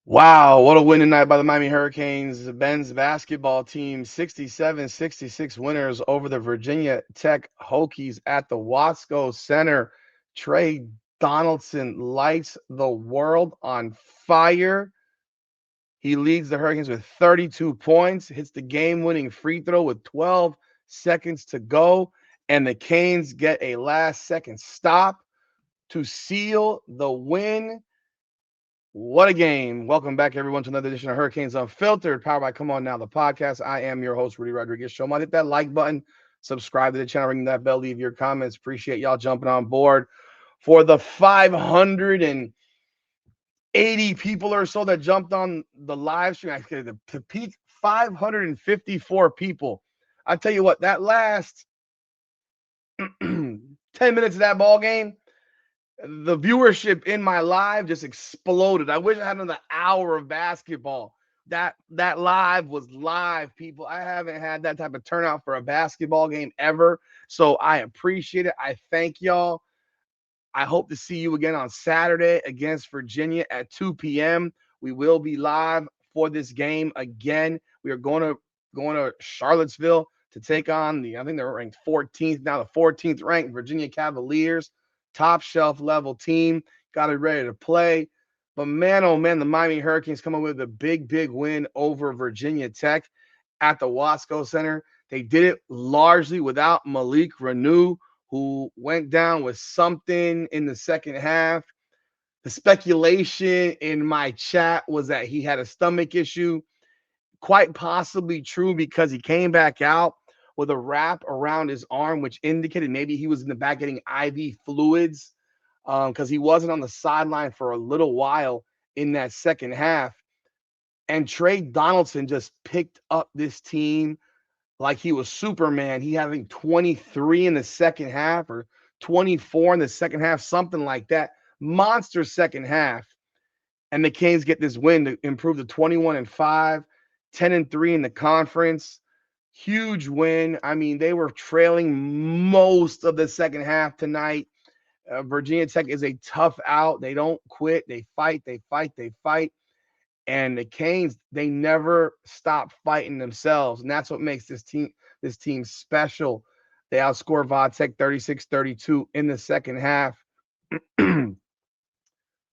Wow, what a win tonight by the Miami Hurricanes. The Ben's basketball team, 67-66 winners over the Virginia Tech Hokies at the Wasco Center. Tre Donaldson lights the world on fire. He leads the Hurricanes with 32 points, hits the game-winning free throw with 12 seconds to go, and the Canes get a last-second stop to seal the win. What a game. Welcome back, everyone, to another edition of Hurricanes Unfiltered, powered by Come On Now, the podcast. I am your host, Rudy Rodriguez. Show hit that like button, subscribe to the channel, ring that bell, leave your comments. Appreciate y'all jumping on board for the 580 people or so that jumped on the live stream. Actually, the peak 554 people. I tell you what, that last 10 minutes of that ball game, the viewership in my live just exploded. I wish I had another hour of basketball. That live was live, people. I haven't had that type of turnout for a basketball game ever. So I appreciate it. I thank y'all. I hope to see you again on Saturday against Virginia at 2 p.m. We will be live for this game again. We are going to Charlottesville to take on I think they're ranked 14th now, the 14th ranked Virginia Cavaliers, top shelf level team. Got it ready to play. But man, oh man, the Miami Hurricanes come up with a big win over Virginia Tech at the Wasco Center. They did it largely without Malik Reneau, who went down with something in the second half. The speculation in my chat was that he had a stomach issue. Quite possibly true because he came back out with a wrap around his arm, which indicated maybe he was in the back getting IV fluids because he wasn't on the sideline for a little while in that second half. And Tre Donaldson just picked up this team like he was Superman. He having 23 in the second half or 24 in the second half, something like that. Monster second half. And the Canes get this win to improve to 21-5, 10-3 in the conference. Huge win. I mean, they were trailing most of the second half tonight. Virginia Tech is a tough out. They don't quit. They fight. They fight. They fight. And the Canes, they never stop fighting themselves. And that's what makes this team special. They outscore Vodtech 36-32 in the second half.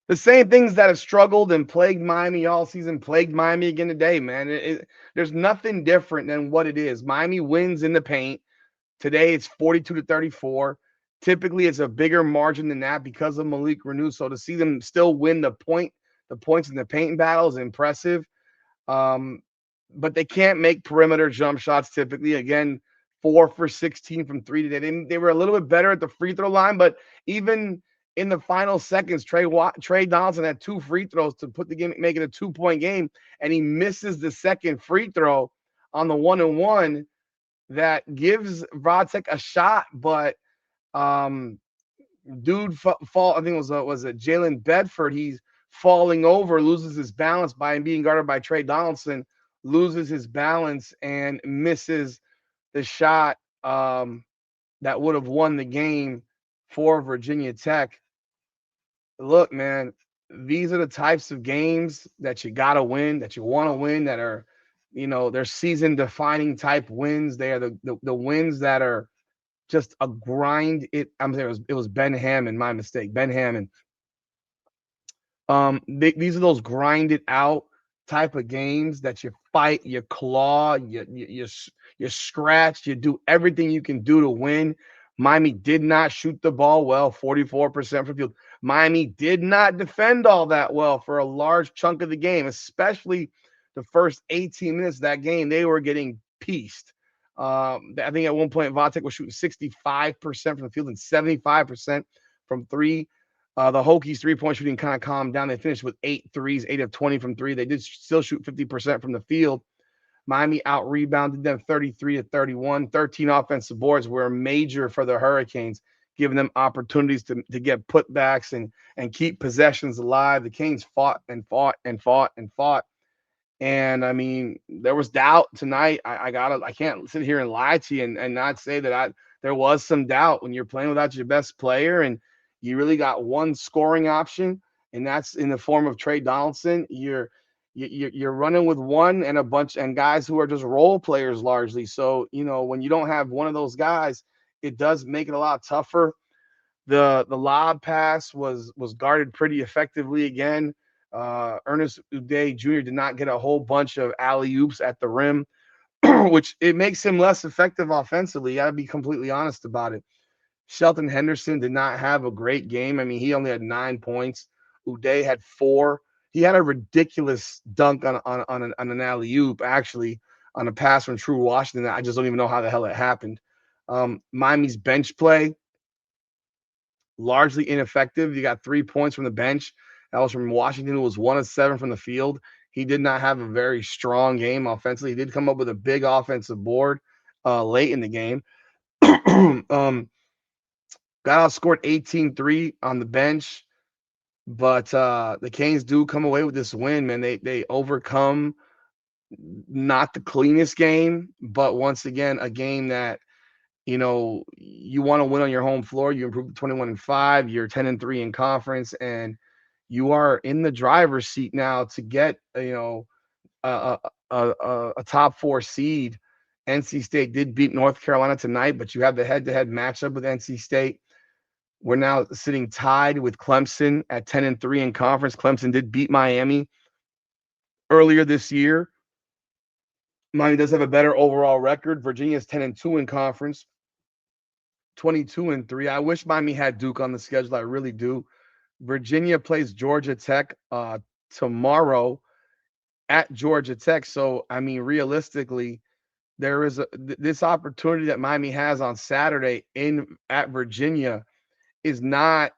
The same things that have struggled and plagued Miami all season plagued Miami again today, man. There's nothing different than what it is. Miami wins in the paint. Today it's 42-34. Typically, it's a bigger margin than that because of Malik Reneau. So to see them still win the points in the paint battle is impressive. But they can't make perimeter jump shots typically. Again, 4 for 16 from three today. They were a little bit better at the free throw line, but even in the final seconds, Tre Donaldson had 2 free throws to put the game, make it a 2-point game, and he misses the second free throw on the 1-and-1 that gives Vodtech a shot, but dude fall. I think it was a Jalen Bedford. He's falling over, loses his balance by being guarded by Tre Donaldson, loses his balance and misses the shot that would have won the game for Virginia Tech. Look, man, these are the types of games that you got to win, that you want to win, that are, they're season defining type wins. They are the wins that are just a grind. I'm saying it was Ben Hammond, my mistake. Ben Hammond. These are those grinded out type of games that you fight, you claw, you scratch, you do everything you can do to win. Miami did not shoot the ball well, 44% from field. Miami did not defend all that well for a large chunk of the game, especially the first 18 minutes of that game. They were getting pieced. I think at one point Vodtech was shooting 65% from the field and 75% from three. The Hokies 3-point shooting kind of calmed down. They finished with 8 threes, 8 of 20 from three. They did still shoot 50% from the field. Miami out rebounded them 33-31. 13 offensive boards were major for the Hurricanes, giving them opportunities to get putbacks and keep possessions alive. The Canes fought and fought and fought and fought. And I mean, there was doubt tonight. I can't sit here and lie to you and not say that there was some doubt when you're playing without your best player and you really got one scoring option and that's in the form of Tre Donaldson. You're running with one and a bunch and guys who are just role players largely. So when you don't have one of those guys, it does make it a lot tougher. The lob pass was guarded pretty effectively again. Ernest Uday Jr. did not get a whole bunch of alley oops at the rim, which it makes him less effective offensively. You got to be completely honest about it. Shelton Henderson did not have a great game. I mean, he only had 9 points. Uday had 4. He had a ridiculous dunk on an alley oop, actually, on a pass from True Washington. I just don't even know how the hell it happened. Miami's bench play largely ineffective. You got 3 points from the bench. That was from Washington, who was 1 of 7 from the field. He did not have a very strong game offensively. He did come up with a big offensive board late in the game. Got outscored 18-3 on the bench, but the Canes do come away with this win, man. They overcome not the cleanest game, but once again, a game that you want to win on your home floor. You improve to 21-5. You're 10-3 in conference, and you are in the driver's seat now to get a, a top 4 seed. NC State did beat North Carolina tonight, but you have the head-to-head matchup with NC State. We're now sitting tied with Clemson at 10-3 in conference. Clemson did beat Miami earlier this year. Miami does have a better overall record. Virginia is 10-2 in conference, 22-3. I wish Miami had Duke on the schedule. I really do. Virginia plays Georgia Tech tomorrow at Georgia Tech. So, I mean, realistically, there is this opportunity that Miami has on Saturday at Virginia is not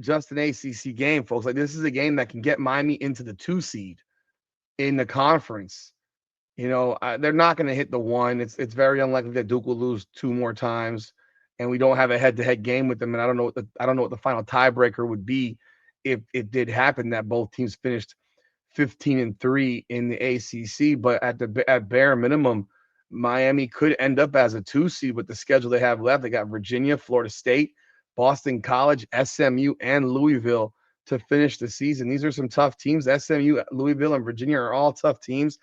just an ACC game, folks. Like, this is a game that can get Miami into the 2 seed in the conference. They're not going to hit the 1. It's very unlikely that Duke will lose 2 more times, and we don't have a head-to-head game with them. And I don't know what the final tiebreaker would be if it did happen that both teams finished 15-3 in the ACC. But at bare minimum, Miami could end up as a 2 seed with the schedule they have left. They got Virginia, Florida State, Boston College, SMU, and Louisville to finish the season. These are some tough teams. SMU, Louisville, and Virginia are all tough teams.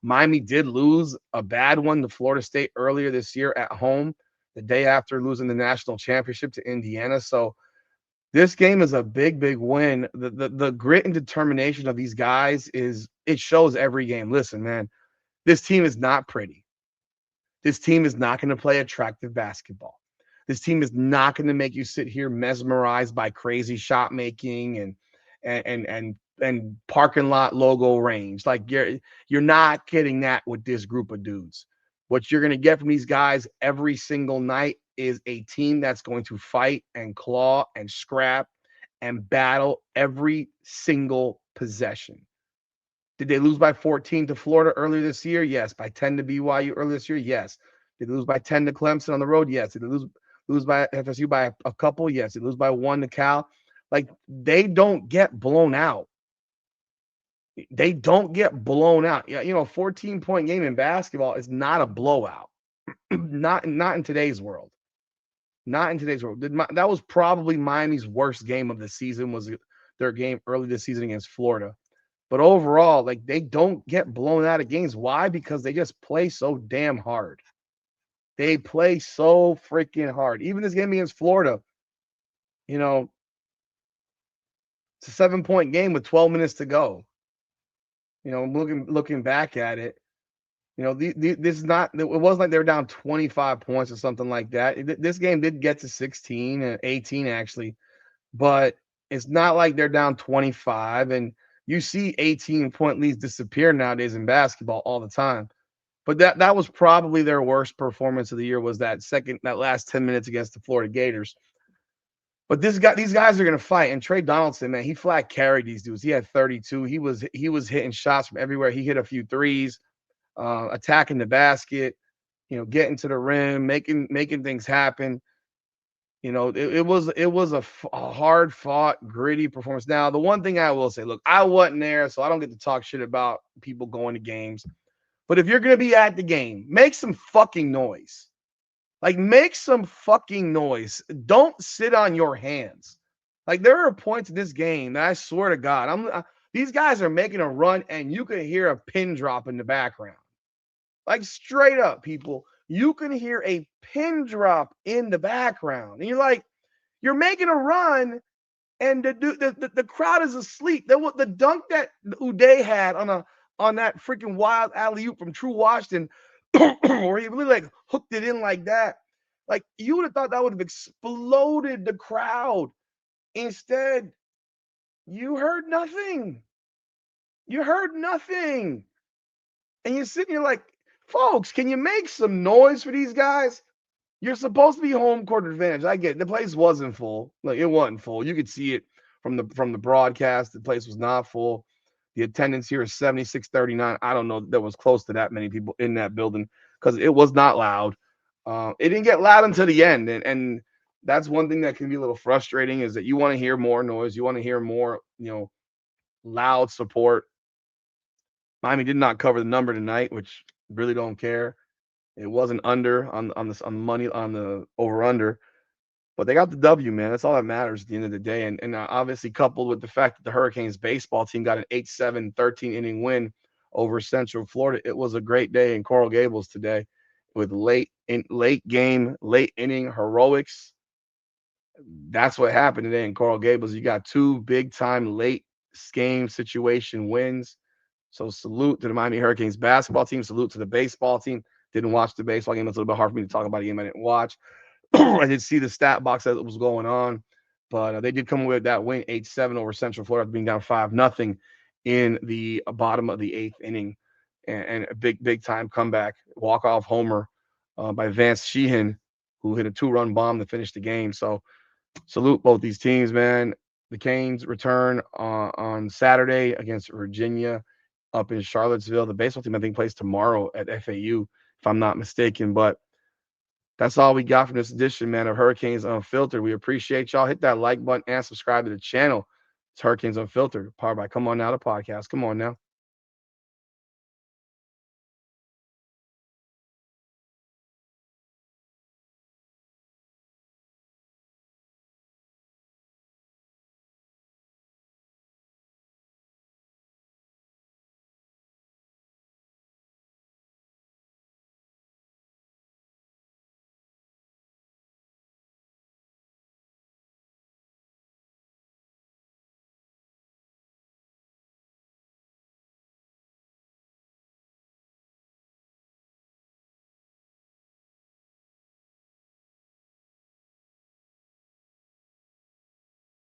Miami did lose a bad one to Florida State earlier this year at home, the day after losing the national championship to Indiana. So this game is a big, big win. The grit and determination of these guys it shows every game. Listen, man, this team is not pretty. This team is not going to play attractive basketball. This team is not going to make you sit here mesmerized by crazy shot making and parking lot logo range. Like you're not getting that with this group of dudes. What you're going to get from these guys every single night is a team that's going to fight and claw and scrap and battle every single possession. Did they lose by 14 to Florida earlier this year? Yes. By 10 to BYU earlier this year? Yes. Did they lose by 10 to Clemson on the road? Yes. Did they lose by FSU by a couple? Yes. Did they lose by 1 to Cal? Like, they don't get blown out. They don't get blown out. Yeah, 14-point game in basketball is not a blowout. not in today's world. Not in today's world. That was probably Miami's worst game of the season, was their game early this season against Florida. But overall, like, they don't get blown out of games. Why? Because they just play so damn hard. They play so freaking hard. Even this game against Florida, it's a 7-point game with 12 minutes to go. Looking back at it, this is not. It wasn't like they were down 25 points or something like that. This game did get to 16 and 18 actually, but it's not like they're down 25. And you see 18-point leads disappear nowadays in basketball all the time. But that was probably their worst performance of the year, was that last 10 minutes against the Florida Gators. But these guys are going to fight. And Tre Donaldson, man, he flat carried these dudes. He had 32. He was hitting shots from everywhere. He hit a few threes, attacking the basket, getting to the rim, making things happen. It was a hard fought, gritty performance. Now, the one thing I will say, look, I wasn't there, so I don't get to talk shit about people going to games. But if you're going to be at the game, make some fucking noise. Like, make some fucking noise. Don't sit on your hands. Like there are points in this game that I swear to God, these guys are making a run and you can hear a pin drop in the background. Like straight up, people, you can hear a pin drop in the background. And you're like, you're making a run and the crowd is asleep. The dunk that Uday had on that freaking wild alley oop from True Washington, where he really like hooked it in like that. Like you would have thought that would have exploded the crowd. Instead, you heard nothing. You heard nothing. And you're sitting here like, folks, can you make some noise for these guys? You're supposed to be home court advantage. I get it. The place wasn't full. Like it wasn't full. You could see it from the broadcast. The place was not full. The attendance here is 7639. I don't know that was close to that many people in that building because it was not loud. It didn't get loud until the end. And that's one thing that can be a little frustrating is that you want to hear more noise. You want to hear more, loud support. Miami did not cover the number tonight, which really don't care. It wasn't under on the money on the over under, but they got the W, man. That's all that matters at the end of the day. And obviously coupled with the fact that the Hurricanes baseball team got an 8-7 13 inning win over Central Florida. It was a great day in Coral Gables today with late inning heroics. That's what happened today in Coral Gables. You got two big time late game situation wins. So salute to the Miami Hurricanes basketball team. Salute to the baseball team. Didn't watch the baseball game. It's a little bit hard for me to talk about a game I didn't watch. I did see the stat box as it was going on, but they did come away with that win 8-7 over Central Florida, being down 5-0 in the bottom of the eighth inning. And a big time comeback, walk-off homer by Vance Sheehan, who hit a 2-run bomb to finish the game. So salute both these teams, man. The Canes return on Saturday against Virginia up in Charlottesville. The baseball team, I think, plays tomorrow at FAU, if I'm not mistaken. But that's all we got from this edition, man, of Hurricanes Unfiltered. We appreciate y'all. Hit that like button and subscribe to the channel. It's Hurricanes Unfiltered, powered by Come On Now, the podcast. Come on now.